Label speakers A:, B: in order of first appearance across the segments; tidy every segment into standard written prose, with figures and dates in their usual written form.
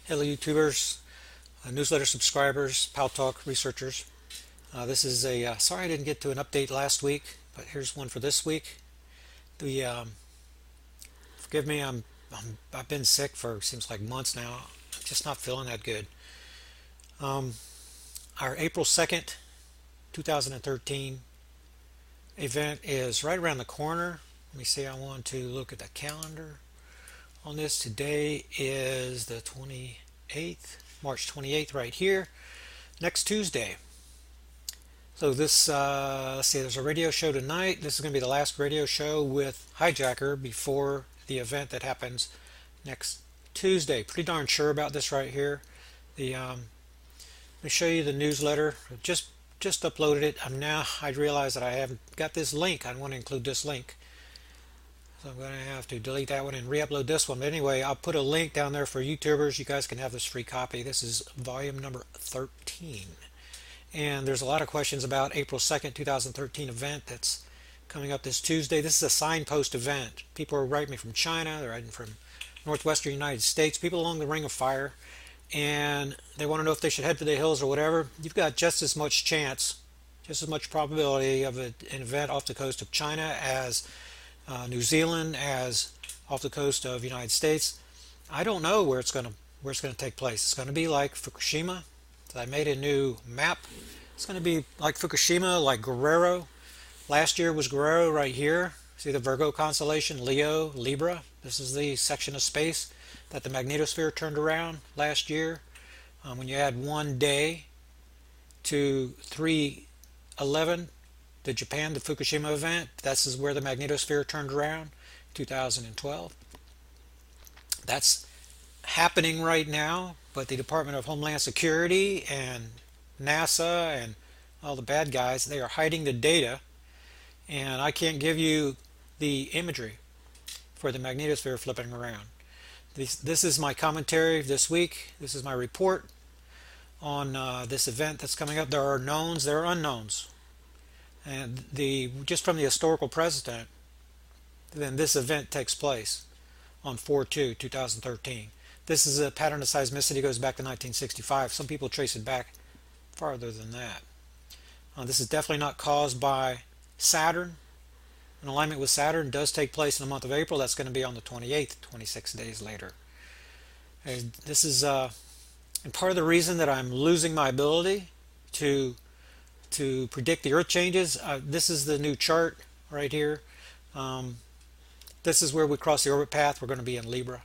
A: Hello YouTubers, newsletter subscribers, Pal Talk researchers. This is sorry I didn't get to an update last week, but here's one for this week. The Forgive me, I've been sick for seems like months now. I'm just not feeling that good. Um, our April 2nd, 2013 event is right around the corner. Let me see, I want to look at the calendar on this. Today is the 28th, March 28th, right here. Next Tuesday. So this, let's see, there's a radio show tonight. This is going to be the last radio show with Hijacker before the event that happens next Tuesday. Pretty darn sure about this right here. Let me show you the newsletter. Just uploaded it. I realize that I haven't got this link. I want to include this link. So I'm going to have to delete that one and re-upload this one. But anyway, I'll put a link down there for YouTubers. You guys can have this free copy. This is volume number 13. And there's a lot of questions about April 2nd, 2013 event that's coming up this Tuesday. This is a signpost event. People are writing me from China. They're writing from northwestern United States. People along the Ring of Fire. And they want to know if they should head for the hills or whatever. You've got just as much chance, just as much probability of an event off the coast of China as New Zealand, as off the coast of the United States. I don't know where it's going to take place. It's going to be like Fukushima. I made a new map. It's going to be like Fukushima, like Guerrero. Last year was Guerrero right here. See the Virgo constellation, Leo, Libra. This is the section of space that the magnetosphere turned around last year. When you add 1 day to 3/11, the Fukushima event, this is where the magnetosphere turned around, 2012. That's happening right now, but the Department of Homeland Security and NASA and all the bad guys, they are hiding the data, and I can't give you the imagery for the magnetosphere flipping around. This is my commentary this week. This is my report on this event that's coming up. There are knowns, there are unknowns. And just from the historical precedent, then this event takes place on 4/2/2013. This is a pattern of seismicity, goes back to 1965. Some people trace it back farther than that. This is definitely not caused by Saturn. An alignment with Saturn does take place in the month of April. That's going to be on the 28th, 26 days later. And this is and part of the reason that I'm losing my ability to predict the Earth changes. This is the new chart right here. This is where we cross the orbit path. We're going to be in Libra.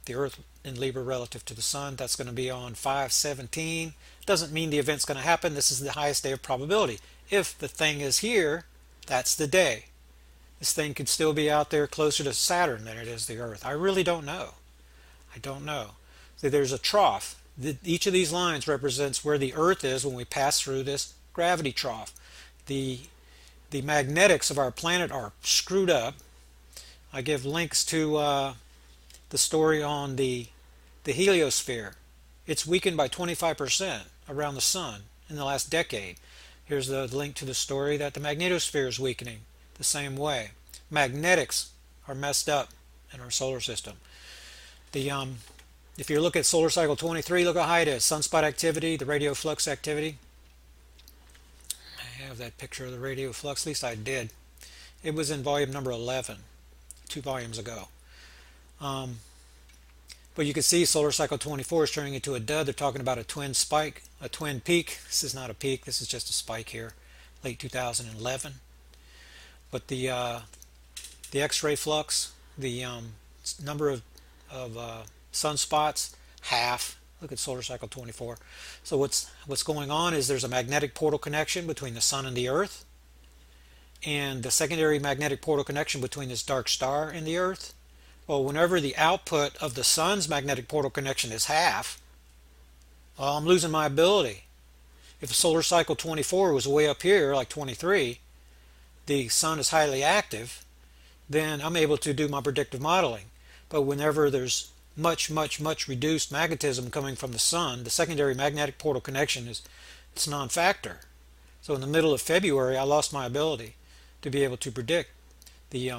A: The Earth in Libra relative to the Sun. That's going to be on 5/17. Doesn't mean the event's going to happen. This is the highest day of probability. If the thing is here, that's the day. This thing could still be out there closer to Saturn than it is the Earth. I really don't know. I don't know. So there's a trough. Each of these lines represents where the Earth is when we pass through this gravity trough. The magnetics of our planet are screwed up. I give links to the story on the heliosphere. It's weakened by 25% around the Sun in the last decade. Here's the link to the story that the magnetosphere is weakening the same way. Magnetics are messed up in our solar system. If you look at solar cycle 23, look how high it is. Sunspot activity, the radio flux activity. I have that picture of the radio flux, at least I did. It was in volume number 11, 2 volumes ago. But you can see solar cycle 24 is turning into a dud. They're talking about a twin spike, a twin peak. This is not a peak, this is just a spike here, late 2011. But the X-ray flux, the number of sunspots, half. Look at solar cycle 24. So what's going on is there's a magnetic portal connection between the Sun and the Earth, and the secondary magnetic portal connection between this dark star and the Earth. Well, whenever the output of the Sun's magnetic portal connection is half, well, I'm losing my ability. If solar cycle 24 was way up here, like 23, the Sun is highly active, then I'm able to do my predictive modeling. But whenever there's much reduced magnetism coming from the Sun, the secondary magnetic portal connection it's non-factor. So in the middle of February, I lost my ability to be able to predict the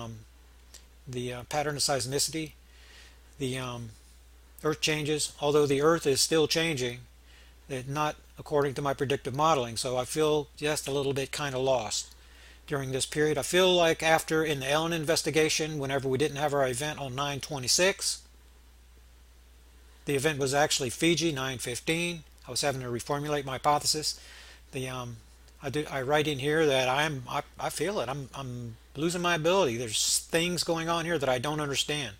A: pattern of seismicity, the Earth changes, although the Earth is still changing, not according to my predictive modeling. So I feel just a little bit kind of lost during this period. I feel like after in the Ellen investigation, whenever we didn't have our event on 9/26, the event was actually Fiji 9/15. I was having to reformulate my hypothesis. I write in here that I feel it. I'm losing my ability. There's things going on here that I don't understand.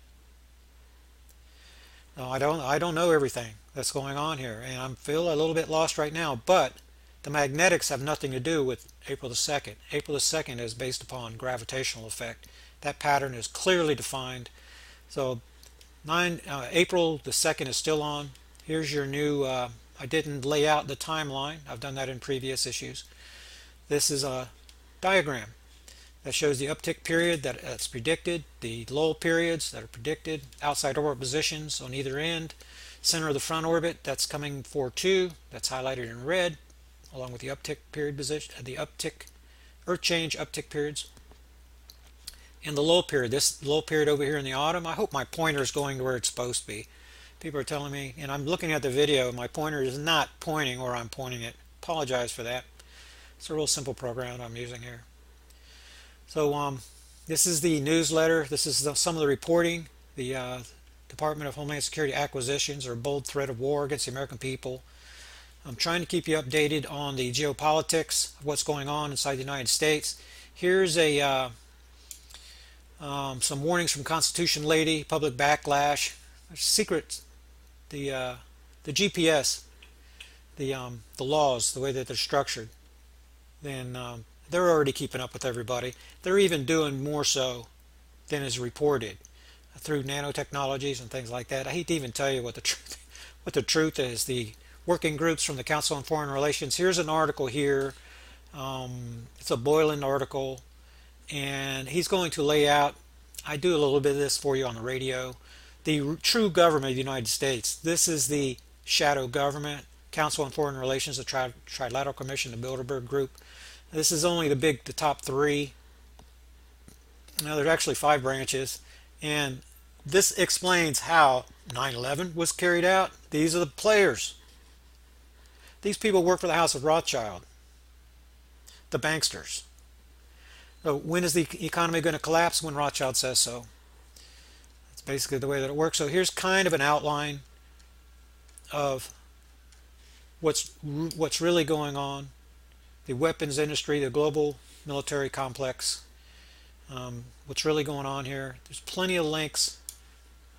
A: No, I don't know everything that's going on here, and I feel a little bit lost right now. But the magnetics have nothing to do with April the 2nd. April the 2nd is based upon gravitational effect. That pattern is clearly defined. So April the 2nd is still on. Here's your new. I didn't lay out the timeline. I've done that in previous issues. This is a diagram that shows the uptick period that's predicted, the lull periods that are predicted, outside orbit positions on either end, center of the front orbit that's coming for 2, that's highlighted in red, along with the uptick period position, the uptick, Earth change uptick periods, and the lull period. This lull period over here in the autumn. I hope my pointer is going to where it's supposed to be. People are telling me, and I'm looking at the video, my pointer is not pointing where I'm pointing it. Apologize for that. It's a real simple program I'm using here. So this is the newsletter. This is some of the reporting. The Department of Homeland Security acquisitions are a bold threat of war against the American people. I'm trying to keep you updated on the geopolitics of what's going on inside the United States. Here's some warnings from Constitution Lady, public backlash, secret, the GPS, the laws, the way that they're structured. Then they're already keeping up with everybody. They're even doing more so than is reported through nanotechnologies and things like that. I hate to even tell you what the truth is. The working groups from the Council on Foreign Relations. Here's an article here. It's a Boylan article, and he's going to lay out. I do a little bit of this for you on the radio. The true government of the United States. This is the shadow government. Council on Foreign Relations, the Trilateral Commission, the Bilderberg Group. This is only the top 3. Now there's actually 5 branches, and this explains how 9/11 was carried out. These are the players. These people work for the House of Rothschild, the banksters. So when is the economy going to collapse? When Rothschild says so. That's basically the way that it works. So here's kind of an outline of what's really going on. The weapons industry, the global military complex, what's really going on here. There's plenty of links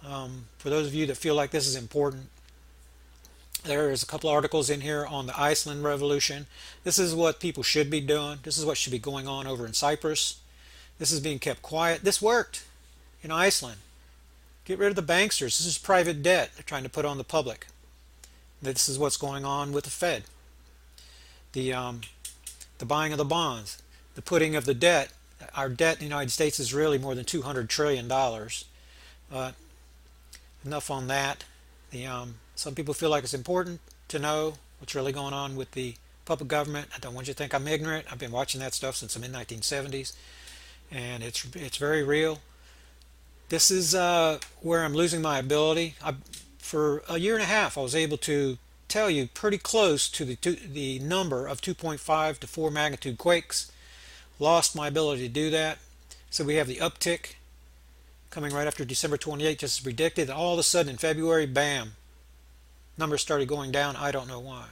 A: for those of you that feel like this is important. There is a couple articles in here on the Iceland Revolution. This is what people should be doing. This is what should be going on over in Cyprus. This is being kept quiet. This worked in Iceland. Get rid of the banksters. This is private debt they're trying to put on the public. This is what's going on with the Fed. The buying of the bonds, the putting of the debt. Our debt in the United States is really more than $200 trillion. Enough on that. Some people feel like it's important to know what's really going on with the public government. I don't want you to think I'm ignorant. I've been watching that stuff since the mid-1970s, and it's very real. This is where I'm losing my ability. For a year and a half, I was able to tell you pretty close to the number of 2.5 to 4 magnitude quakes. Lost my ability to do that. So we have the uptick coming right after December 28th, just as predicted. All of a sudden in February, bam, numbers started going down. I don't know why.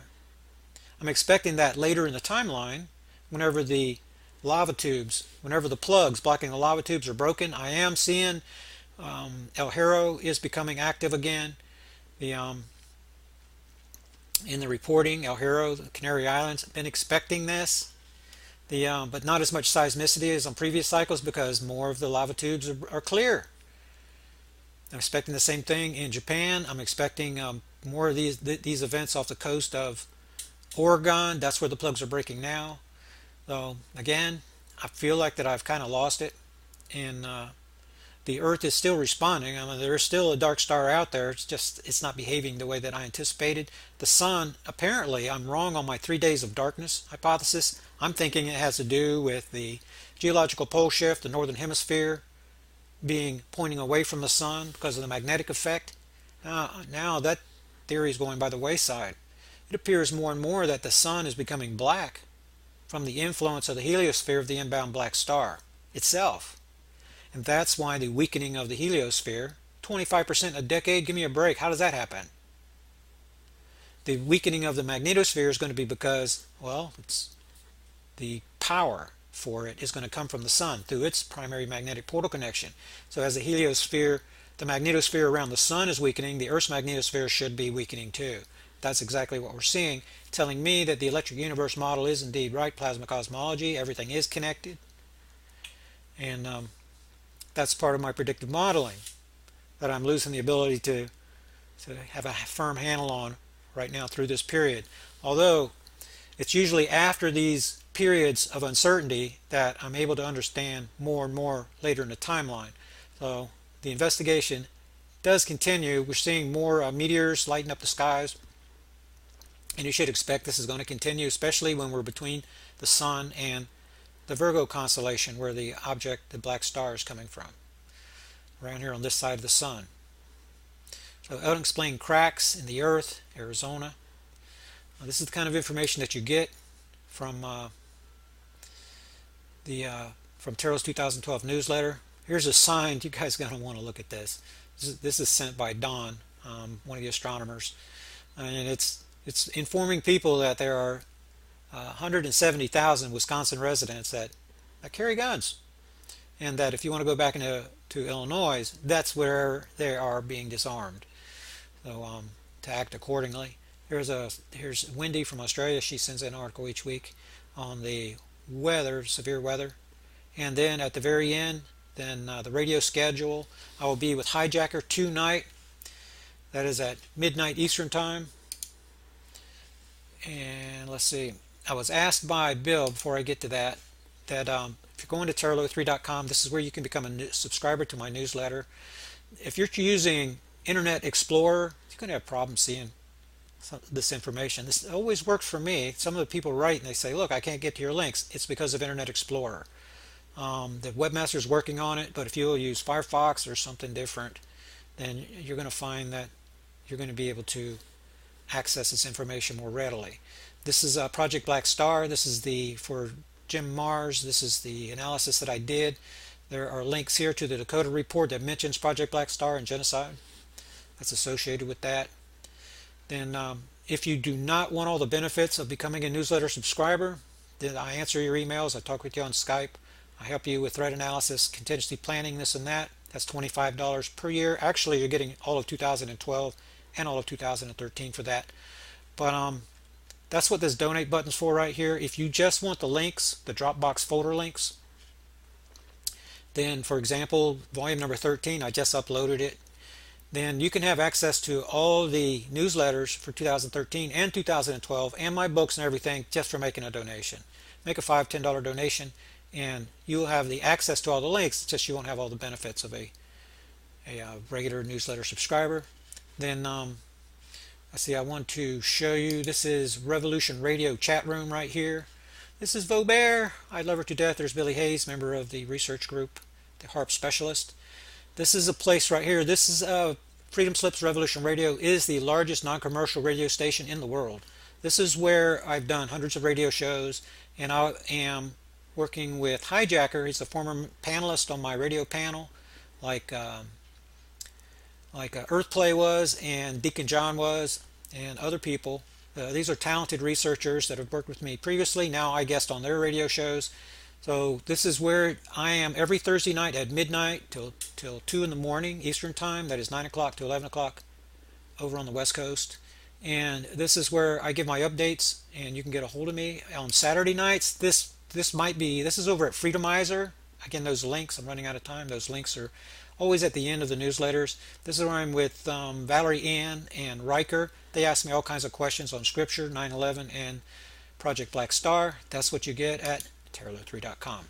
A: I'm expecting that later in the timeline, whenever the lava tubes, whenever the plugs blocking the lava tubes are broken. I am seeing El Hierro is becoming active again. In the reporting, El Hierro, the Canary Islands, been expecting this. But not as much seismicity as on previous cycles because more of the lava tubes are clear. I'm expecting the same thing in Japan. I'm expecting more of these events off the coast of Oregon. That's where the plugs are breaking now. So again, I feel like that I've kind of lost it, and the Earth is still responding. I mean, there's still a dark star out there. It's not behaving the way that I anticipated. The sun, apparently, I'm wrong on my 3 days of darkness hypothesis. I'm thinking it has to do with the geological pole shift, the northern hemisphere pointing away from the sun because of the magnetic effect. Now that theory is going by the wayside. It appears more and more that the sun is becoming black from the influence of the heliosphere of the inbound black star itself. And that's why the weakening of the heliosphere, 25% in a decade, give me a break. How does that happen? The weakening of the magnetosphere is going to be because, well, it's the power for it is going to come from the sun through its primary magnetic portal connection. So as the heliosphere, the magnetosphere around the sun is weakening, the Earth's magnetosphere should be weakening too. That's exactly what we're seeing, telling me that the electric universe model is indeed right, plasma cosmology, everything is connected. And that's part of my predictive modeling that I'm losing the ability to have a firm handle on right now through this period. Although it's usually after these periods of uncertainty that I'm able to understand more and more later in the timeline. So the investigation does continue. We're seeing more meteors lighting up the skies, and you should expect this is going to continue, especially when we're between the sun and the Virgo constellation, where the object, the black star, is coming from, around here on this side of the sun. So unexplained cracks in the earth, Arizona. This is the kind of information that you get from from Tarot's 2012 newsletter. Here's a sign. You guys are going to want to look at this. This is sent by Don, one of the astronomers, and it's informing people that there are 170,000 Wisconsin residents that carry guns, and that if you want to go back into Illinois, that's where they are being disarmed. So to act accordingly. Here's Wendy from Australia. She sends an article each week on the weather, severe weather, and then at the very end, then the radio schedule. I will be with Hijacker tonight. That is at midnight Eastern time. And let's see. I was asked by Bill before I get to that if you're going to tarot3.com, this is where you can become a subscriber to my newsletter. If you're using Internet Explorer, you're going to have problems seeing this information. This always works for me. Some of the people write and they say, look, I can't get to your links. It's because of Internet Explorer. The webmaster is working on it, but if you'll use Firefox or something different, then you're going to find that you're going to be able to access this information more readily. This is Project Black Star. This is for Jim Mars. This is the analysis that I did. There are links here to the Dakota report that mentions Project Black Star and genocide that's associated with that. Then if you do not want all the benefits of becoming a newsletter subscriber, then I answer your emails. I talk with you on Skype. I help you with threat analysis, contingency planning, this and that. That's $25 per year. Actually, you're getting all of 2012 and all of 2013 for that. But that's what this donate button's for right here. If you just want the links, the Dropbox folder links, then for example, volume number 13, I just uploaded it. Then you can have access to all the newsletters for 2013 and 2012 and my books and everything just for making a donation. Make a $5, $10 donation and you'll have the access to all the links. It's just you won't have all the benefits of a regular newsletter subscriber. Then let's see, I want to show you, this is Revolution Radio chat room right here. This is Vaubert. I love her to death. There's Billy Hayes, member of the research group, the HARP specialist. This is a place right here. This is Freedom Slips Revolution Radio is the largest non-commercial radio station in the world. This is where I've done hundreds of radio shows, and I am working with Hijacker. He's a former panelist on my radio panel, like Earthplay was, and Deacon John was, and other people. These are talented researchers that have worked with me previously. Now I guest on their radio shows. So this is where I am every Thursday night at midnight till 2 in the morning Eastern time. That is 9 o'clock to 11 o'clock over on the West Coast. And this is where I give my updates, and you can get a hold of me on Saturday nights. This is over at Freedomizer. Again, those links, I'm running out of time. Those links are always at the end of the newsletters. This is where I'm with Valerie Ann and Riker. They ask me all kinds of questions on Scripture, 9/11, and Project Black Star. That's what you get at tarot3.com.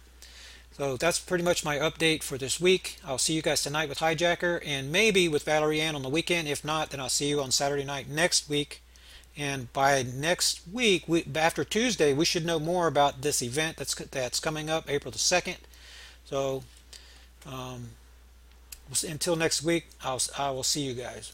A: So that's pretty much my update for this week. I'll see you guys tonight with Hijacker and maybe with Valerie Ann on the weekend. If not, then I'll see you on Saturday night next week. And by next week, after Tuesday, we should know more about this event that's coming up April the 2nd. So until next week, I will see you guys.